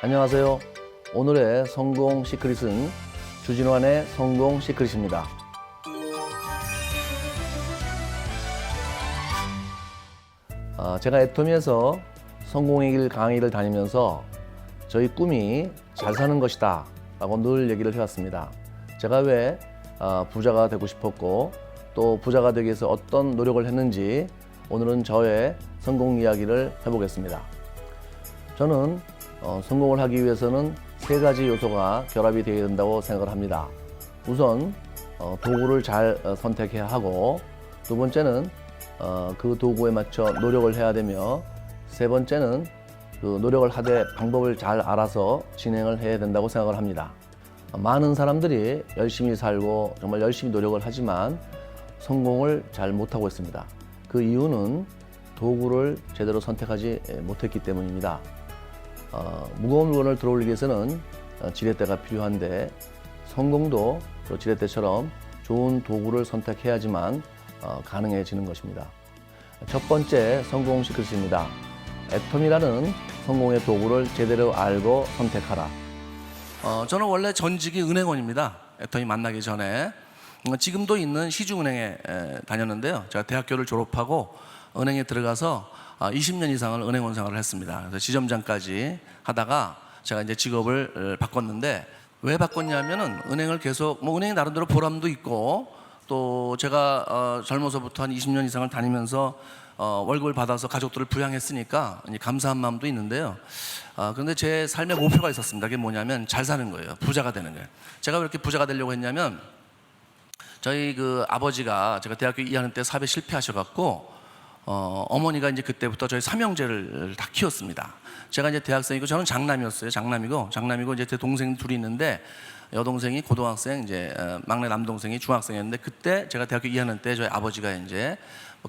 안녕하세요. 오늘의 성공 시크릿은 주진환의 성공 시크릿입니다. 제가 애터미에서 성공의 길 강의를 다니면서 저희 꿈이 잘 사는 것이다 라고 늘 얘기를 해왔습니다. 제가 왜 부자가 되고 싶었고 또 부자가 되기 위해서 어떤 노력을 했는지 오늘은 저의 성공 이야기를 해보겠습니다. 저는 성공을 하기 위해서는 세 가지 요소가 결합이 되어야 된다고 생각을 합니다. 우선 도구를 잘 선택해야 하고, 두 번째는 그 도구에 맞춰 노력을 해야 되며, 세 번째는 그 노력을 하되 방법을 잘 알아서 진행을 해야 된다고 생각을 합니다. 많은 사람들이 열심히 살고 정말 열심히 노력을 하지만 성공을 잘 못하고 있습니다. 그 이유는 도구를 제대로 선택하지 못했기 때문입니다. 무거운 물건을 들어올리기 위해서는 지렛대가 필요한데, 성공도 또 지렛대처럼 좋은 도구를 선택해야지만 가능해지는 것입니다. 첫 번째 성공 시크릿입니다. 애터미라는 성공의 도구를 제대로 알고 선택하라. 저는 원래 전직이 은행원입니다. 애터미 만나기 전에. 지금도 있는 시중은행에 다녔는데요. 제가 대학교를 졸업하고 은행에 들어가서 20년 이상을 은행원 생활을 했습니다. 그래서 지점장까지 하다가 제가 이제 직업을 바꿨는데, 왜 바꿨냐면은 은행을 계속 은행이 나름대로 보람도 있고, 또 제가 젊어서부터 한 20년 이상을 다니면서 월급을 받아서 가족들을 부양했으니까 감사한 마음도 있는데요. 그런데 제 삶의 목표가 있었습니다. 그게 뭐냐면 잘 사는 거예요. 부자가 되는 거예요. 제가 왜 이렇게 부자가 되려고 했냐면, 저희 그 아버지가 제가 대학교 2학년 때 사업에 실패하셔갖고 어머니가 이제 그때부터 저희 삼형제를 다 키웠습니다. 제가 이제 대학생이고, 저는 장남이었어요. 장남이고 이제 제 동생 둘이 있는데, 여동생이 고등학생, 이제 막내 남동생이 중학생이었는데, 그때 제가 대학교 2학년 때 저희 아버지가 이제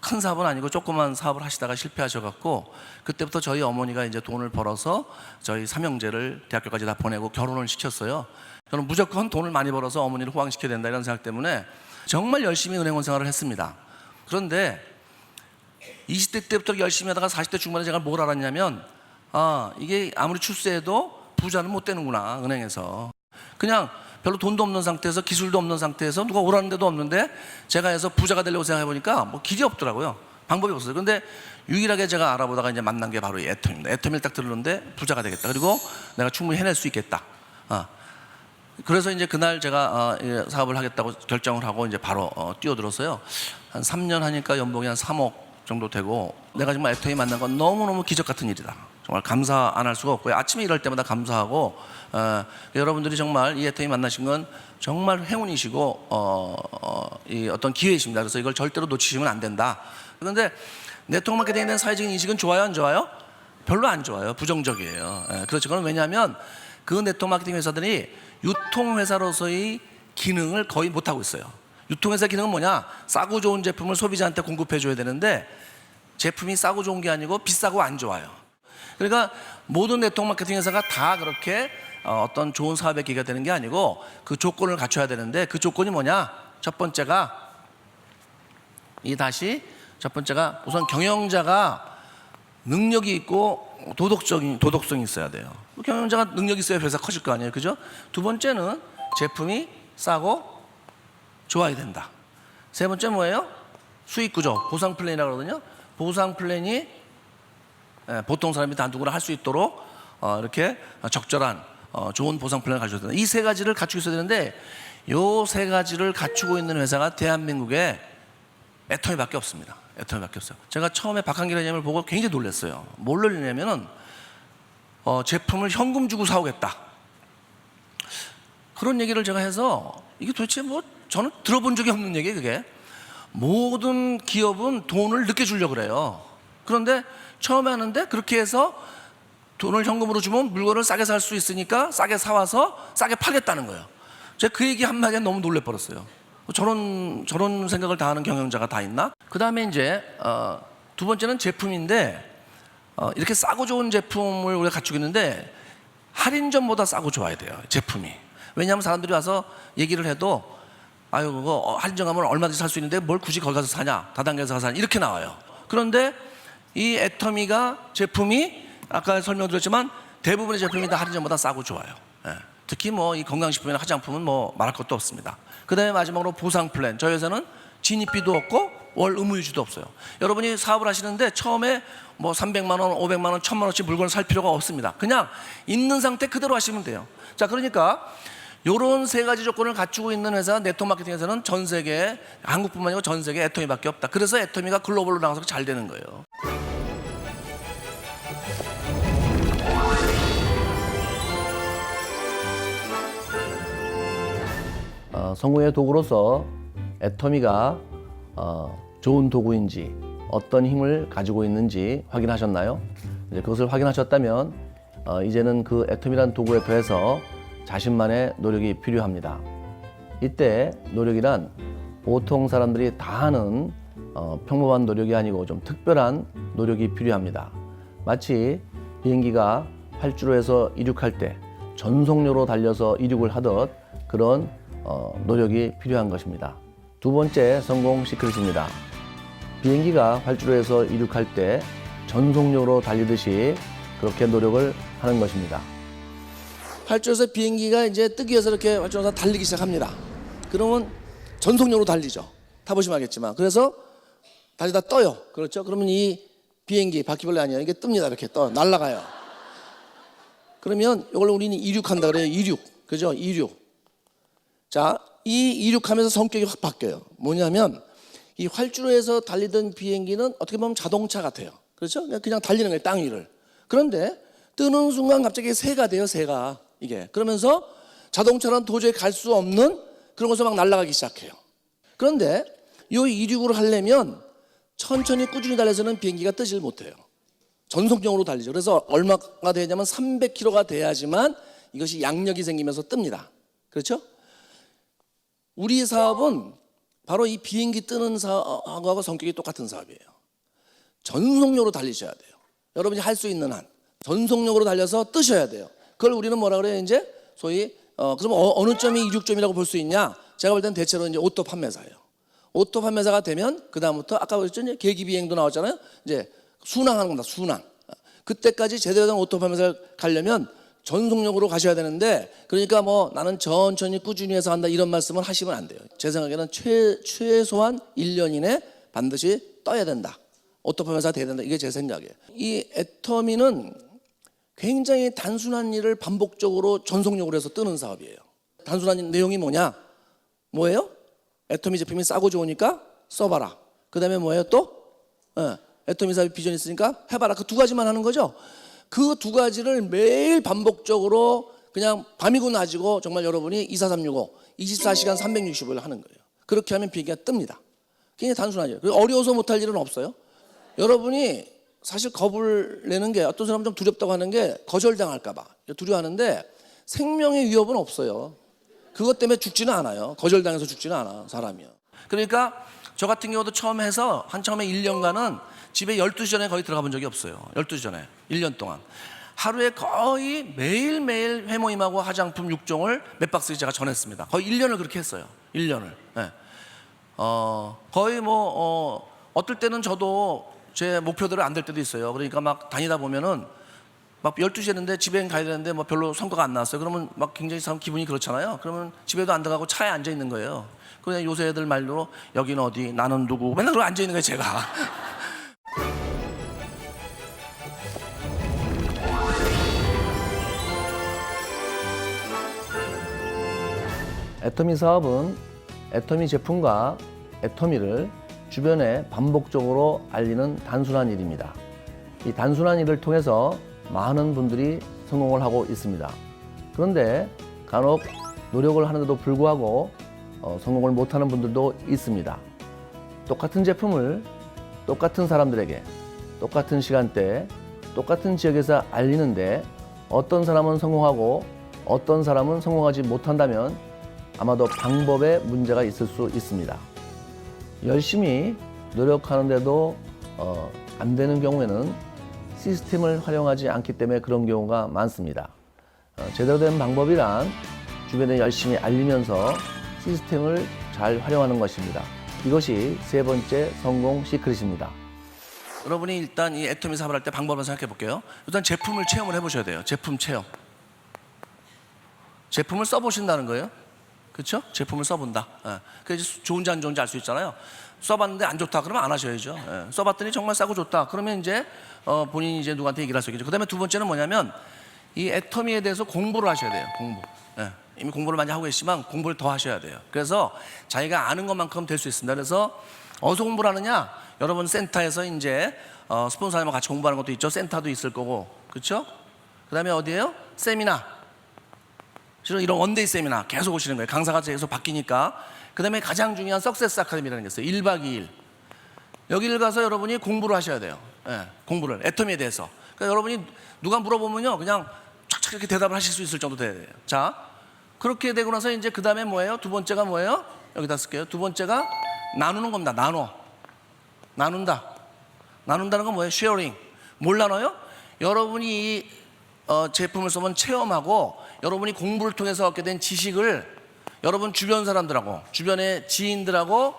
큰 사업은 아니고 조그만 사업을 하시다가 실패하셔갖고, 그때부터 저희 어머니가 이제 돈을 벌어서 저희 삼형제를 대학교까지 다 보내고 결혼을 시켰어요. 저는 무조건 돈을 많이 벌어서 어머니를 호강시켜야 된다 이런 생각 때문에 정말 열심히 은행원 생활을 했습니다. 그런데 20대 때부터 열심히 하다가 40대 중반에 제가 뭘 알았냐면, 이게 아무리 출세해도 부자는 못 되는구나. 은행에서 그냥 별로 돈도 없는 상태에서, 기술도 없는 상태에서, 누가 오라는 데도 없는데 제가 해서 부자가 되려고 생각해 보니까 길이 없더라고요. 방법이 없어요. 그런데 유일하게 제가 알아보다가 이제 만난 게 바로 이 애터미입니다. 애터미를 딱 들었는데 부자가 되겠다, 그리고 내가 충분히 해낼 수 있겠다. 그래서 이제 그날 제가 사업을 하겠다고 결정을 하고 이제 바로 뛰어들었어요. 한 3년 하니까 연봉이 한 3억 정도 되고, 내가 정말 애터미 만난 건 너무너무 기적 같은 일이다. 정말 감사 안 할 수가 없고요. 아침에 일할 때마다 감사하고, 여러분들이 정말 이 애터미 만나신 건 정말 행운이시고 이 어떤 기회이십니다. 그래서 이걸 절대로 놓치시면 안 된다. 그런데 네트워크 마케팅에 대한 사회적인 인식은 좋아요, 안 좋아요? 별로 안 좋아요. 부정적이에요. 그렇죠. 그건 왜냐하면 그 네트워크 마케팅 회사들이 유통회사로서의 기능을 거의 못하고 있어요. 유통회사 기능은 뭐냐? 싸고 좋은 제품을 소비자한테 공급해줘야 되는데, 제품이 싸고 좋은 게 아니고 비싸고 안 좋아요. 그러니까 모든 네트워크 마케팅 회사가 다 그렇게 어떤 좋은 사업의 기회가 되는 게 아니고, 그 조건을 갖춰야 되는데, 그 조건이 뭐냐? 첫 번째가 우선 경영자가 능력이 있고 도덕성이 있어야 돼요. 경영자가 능력이 있어야 회사 커질 거 아니에요, 그죠? 두 번째는 제품이 싸고 좋아야 된다. 세 번째 뭐예요? 수익 구조, 보상 플랜이라고 그러거든요. 보상 플랜이 보통 사람이 다 누구나 할 수 있도록 이렇게 적절한 좋은 보상 플랜을 가져야 된다. 이 세 가지를 갖추고 있어야 되는데, 이 세 가지를 갖추고 있는 회사가 대한민국에 애터미밖에 없습니다. 애터미밖에 없어요. 제가 처음에 박한길 회장님을 보고 굉장히 놀랐어요. 뭘 놀랐냐면은 제품을 현금 주고 사오겠다, 그런 얘기를 제가 해서, 이게 도대체 저는 들어본 적이 없는 얘기예요. 그게 모든 기업은 돈을 늦게 주려고 그래요. 그런데 처음에 하는데 그렇게 해서 돈을 현금으로 주면 물건을 싸게 살 수 있으니까 싸게 사와서 싸게 팔겠다는 거예요. 제가 그 얘기 한마디에 너무 놀래버렸어요. 저런 생각을 다 하는 경영자가 다 있나? 그 다음에 이제 두 번째는 제품인데, 이렇게 싸고 좋은 제품을 우리가 갖추고 있는데 할인점보다 싸고 좋아야 돼요, 제품이. 왜냐하면 사람들이 와서 얘기를 해도, 아유 그거 할인점 가면 얼마든지 살 수 있는데 뭘 굳이 거기 가서 사냐, 다단계에서 사냐, 이렇게 나와요. 그런데 이 애터미가 제품이 아까 설명드렸지만 대부분의 제품이 다 할인점보다 싸고 좋아요. 예. 특히 뭐 이 건강식품이나 화장품은 뭐 말할 것도 없습니다. 그 다음에 마지막으로 보상 플랜. 저희 회사는 진입비도 없고 월 의무유지도 없어요. 여러분이 사업을 하시는데 처음에 뭐 300만 원, 500만 원, 1000만 원씩 물건을 살 필요가 없습니다. 그냥 있는 상태 그대로 하시면 돼요. 자, 그러니까 요런 세 가지 조건을 갖추고 있는 회사 네트워크 마케팅에서는 전 세계, 한국뿐만 아니고 전 세계 애터미밖에 없다. 그래서 애터미가 글로벌로 나가서 잘 되는 거예요. 성공의 도구로서 애터미가 좋은 도구인지 어떤 힘을 가지고 있는지 확인하셨나요? 이제 그것을 확인하셨다면 이제는 그 애터미란 도구에 더해서 자신만의 노력이 필요합니다. 이때 노력이란 보통 사람들이 다 하는 평범한 노력이 아니고 좀 특별한 노력이 필요합니다. 마치 비행기가 활주로 에서 이륙할 때 전속력으로 달려서 이륙을 하듯 그런 노력이 필요한 것입니다. 두 번째 성공 시크릿입니다. 비행기가 활주로에서 이륙할 때 전속력으로 달리듯이 그렇게 노력을 하는 것입니다. 활주로에서 비행기가 이제 뜨기 위해서 이렇게 활주로에서 달리기 시작합니다. 그러면 전속력으로 달리죠. 타보시면 알겠지만. 그래서 달리다 떠요. 그렇죠? 그러면 이 비행기, 바퀴벌레 아니에요. 이게 뜹니다. 이렇게 날아가요. 그러면 이걸 우리는 이륙한다 그래요. 이륙. 그죠? 이륙. 자, 이 이륙하면서 성격이 확 바뀌어요. 뭐냐면 이 활주로에서 달리던 비행기는 어떻게 보면 자동차 같아요. 그렇죠? 그냥 달리는 거예요. 땅 위를. 그런데 뜨는 순간 갑자기 새가 돼요. 새가. 이게. 그러면서 자동차는 도저히 갈 수 없는 그런 곳에서 막 날아가기 시작해요. 그런데 이 이륙을 하려면 천천히 꾸준히 달려서는 비행기가 뜨질 못해요. 전속력으로 달리죠. 그래서 얼마가 되냐면 300km가 돼야지만 이것이 양력이 생기면서 뜹니다. 그렇죠? 우리 사업은 바로 이 비행기 뜨는 사업하고 성격이 똑같은 사업이에요. 전속력으로 달리셔야 돼요. 여러분이 할 수 있는 한 전속력으로 달려서 뜨셔야 돼요. 그걸 우리는 뭐라 그래요? 이제 소위 그럼 어느 점이 이륙점이라고 볼 수 있냐? 제가 볼 때는 대체로 이제 오토 판매사예요. 오토 판매사가 되면 그 다음부터 아까 보셨죠? 이제 계기 비행도 나왔잖아요. 이제 순항하는 겁니다. 순항. 그때까지 제대로 된 오토 판매사를 가려면 전속력으로 가셔야 되는데, 그러니까 뭐 나는 천천히 꾸준히 해서 한다 이런 말씀을 하시면 안 돼요. 제 생각에는 최소한 1년 이내 반드시 떠야 된다. 오토파면서 돼야 된다. 이게 제 생각이에요. 이 애터미는 굉장히 단순한 일을 반복적으로 전속력으로 해서 뜨는 사업이에요. 단순한 내용이 뭐예요? 애터미 제품이 싸고 좋으니까 써봐라. 그 다음에 뭐예요 또? 애터미 사업이 비전이 있으니까 해봐라. 그 두 가지만 하는 거죠. 그 두 가지를 매일 반복적으로 그냥 밤이고 낮이고 정말 여러분이 24365, 24시간 365일 하는 거예요. 그렇게 하면 비행기가 뜹니다. 굉장히 단순하죠. 어려워서 못할 일은 없어요. 여러분이 사실 겁을 내는 게, 어떤 사람은 좀 두렵다고 하는 게 거절당할까 봐 두려워하는데 생명의 위협은 없어요. 그것 때문에 죽지는 않아요. 거절당해서 죽지는 않아 사람이요. 그러니까 저 같은 경우도 처음 해서 처음에 1년간은 집에 12시 전에 거의 들어가 본 적이 없어요. 12시 전에 1년 동안 하루에 거의 매일매일 회모임하고 화장품 6종을 몇 박스씩 제가 전했습니다. 거의 1년을 그렇게 했어요. 1년을. 네. 거의 어떨 때는 저도 제 목표대로 안 될 때도 있어요. 그러니까 막 다니다 보면은 막 12시 했는데 집에 가야 되는데 뭐 별로 성과가 안 나왔어요. 그러면 막 굉장히 사람 기분이 그렇잖아요. 그러면 집에도 안 들어가고 차에 앉아 있는 거예요. 그냥 요새 애들 말로 여기는 어디, 나는 누구, 맨날 그러고 앉아 있는 거예요, 제가. 애터미 사업은 애터미 제품과 애터미를 주변에 반복적으로 알리는 단순한 일입니다. 이 단순한 일을 통해서 많은 분들이 성공을 하고 있습니다. 그런데 간혹 노력을 하는데도 불구하고 성공을 못하는 분들도 있습니다. 똑같은 제품을 똑같은 사람들에게 똑같은 시간대에 똑같은 지역에서 알리는데 어떤 사람은 성공하고 어떤 사람은 성공하지 못한다면 아마도 방법에 문제가 있을 수 있습니다. 열심히 노력하는데도 안 되는 경우에는 시스템을 활용하지 않기 때문에 그런 경우가 많습니다. 제대로 된 방법이란 주변에 열심히 알리면서 시스템을 잘 활용하는 것입니다. 이것이 세 번째 성공 시크릿입니다. 여러분이 일단 이 애터미 사업을 할 때 방법을 생각해 볼게요. 일단 제품을 체험을 해보셔야 돼요. 제품 체험. 제품을 써보신다는 거예요. 그렇죠? 제품을 써본다. 예. 그래서 좋은지 안 좋은지 알 수 있잖아요. 써봤는데 안 좋다 그러면 안 하셔야죠. 예. 써봤더니 정말 싸고 좋다 그러면 이제 본인이 이제 누구한테 얘기를 할 수 있겠죠. 그다음에 두 번째는 뭐냐면 이 애터미에 대해서 공부를 하셔야 돼요. 공부. 예. 이미 공부를 많이 하고 계시지만 공부를 더 하셔야 돼요. 그래서 자기가 아는 것만큼 될 수 있습니다. 그래서 어디서 공부를 하느냐? 여러분 센터에서 이제 스폰서님과 같이 공부하는 것도 있죠. 센터도 있을 거고, 그렇죠? 그다음에 어디예요? 세미나. 실은 이런 원데이 세미나 계속 오시는 거예요. 강사가 계속 바뀌니까. 그다음에 가장 중요한 석세스 아카데미라는 게 있어요. 1박 2일. 여기를 가서 여러분이 공부를 하셔야 돼요. 예, 공부를 애터미에 대해서. 그러니까 여러분이 누가 물어보면요, 그냥 촥촥 이렇게 대답을 하실 수 있을 정도 돼야 돼요. 자, 그렇게 되고 나서 이제 그다음에 뭐예요? 두 번째가 뭐예요? 여기다 쓸게요. 두 번째가 나누는 겁니다. 나눈다. 나눈다는 건 뭐예요? 쉐어링. 뭘 나눠요? 여러분이 이 제품을 쓰면 체험하고 여러분이 공부를 통해서 얻게 된 지식을 여러분 주변 사람들하고 주변의 지인들하고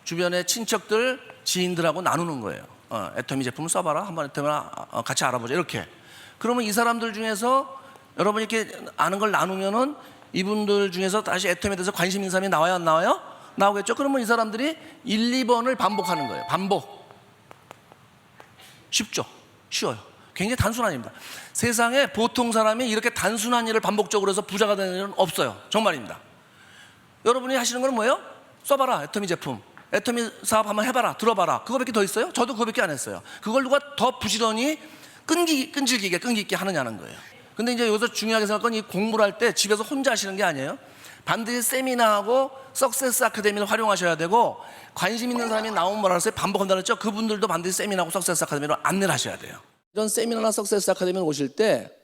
주변의 친척들 지인들하고 나누는 거예요. 애터미 제품을 써봐라. 한번 애터미 같이 알아보자. 이렇게. 그러면 이 사람들 중에서 여러분이 이렇게 아는 걸 나누면은 이분들 중에서 다시 애터미에 대해서 관심 있는 사람이 나와요? 안 나와요? 나오겠죠. 그러면 이 사람들이 1, 2번을 반복하는 거예요. 반복. 쉽죠? 쉬워요. 굉장히 단순한 일입니다. 세상에 보통 사람이 이렇게 단순한 일을 반복적으로 해서 부자가 되는 일은 없어요. 정말입니다. 여러분이 하시는 건 뭐예요? 써봐라. 애터미 제품. 애터미 사업 한번 해봐라. 들어봐라. 그거밖에 더 있어요? 저도 그거밖에 안 했어요. 그걸 누가 더 부지런히 끈질기게 하느냐는 거예요. 근데 이제 여기서 중요하게 생각하는 이 공부를 할 때 집에서 혼자 하시는 게 아니에요. 반드시 세미나하고 석세스 아카데미를 활용하셔야 되고, 관심 있는 사람이 나오면 뭐라 그랬어요? 반복한다 그랬죠? 그분들도 반드시 세미나하고 석세스 아카데미로 안내를 하셔야 돼요. 이런 세미나나 석세스 아카데미에 오실 때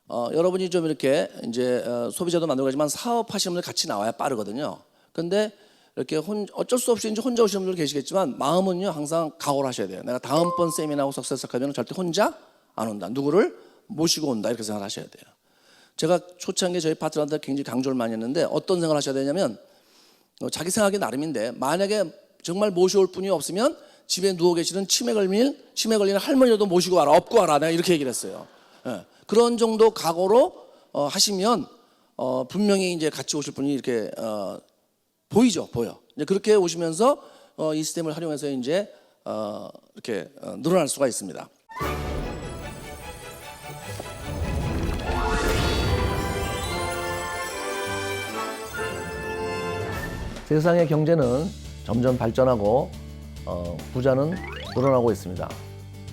여러분이 좀 이렇게 이제 소비자도 만들어가지만 사업하시는 분들 같이 나와야 빠르거든요. 근데 이렇게 어쩔 수 없이 이제 혼자 오시는 분들 계시겠지만 마음은요 항상 각오를 하셔야 돼요. 내가 다음번 세미나하고 석세스 아카데미는 절대 혼자 안 온다. 누구를 모시고 온다. 이렇게 생각을 하셔야 돼요. 제가 초창기에 저희 파트너한테 굉장히 강조를 많이 했는데 어떤 생각을 하셔야 되냐면 자기 생각이 나름인데 만약에 정말 모셔올 분이 없으면 집에 누워 계시는 치매 걸리는 할머니라도 모시고 와라. 업고 와라. 내가 이렇게 얘기를 했어요. 예. 그런 정도 각오로 하시면 분명히 이제 같이 오실 분이 이렇게 보여. 이제 그렇게 오시면서 이 시스템을 활용해서 이제 이렇게 늘어날 수가 있습니다. 세상의 경제는 점점 발전하고 부자는 늘어나고 있습니다.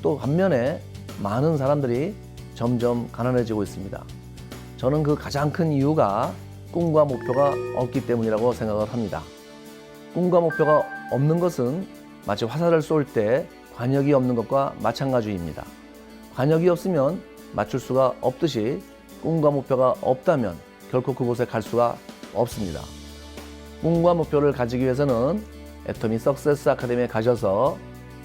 또 반면에 많은 사람들이 점점 가난해지고 있습니다. 저는 그 가장 큰 이유가 꿈과 목표가 없기 때문이라고 생각을 합니다. 꿈과 목표가 없는 것은 마치 화살을 쏠 때 관역이 없는 것과 마찬가지입니다. 관역이 없으면 맞출 수가 없듯이 꿈과 목표가 없다면 결코 그곳에 갈 수가 없습니다. 꿈과 목표를 가지기 위해서는 애터미 석세스 아카데미에 가셔서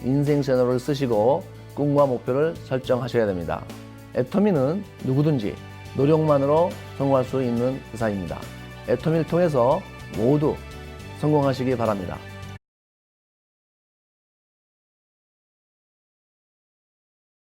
인생 채널을 쓰시고 꿈과 목표를 설정하셔야 됩니다. 애터미는 누구든지 노력만으로 성공할 수 있는 회사입니다. 애터미를 통해서 모두 성공하시기 바랍니다.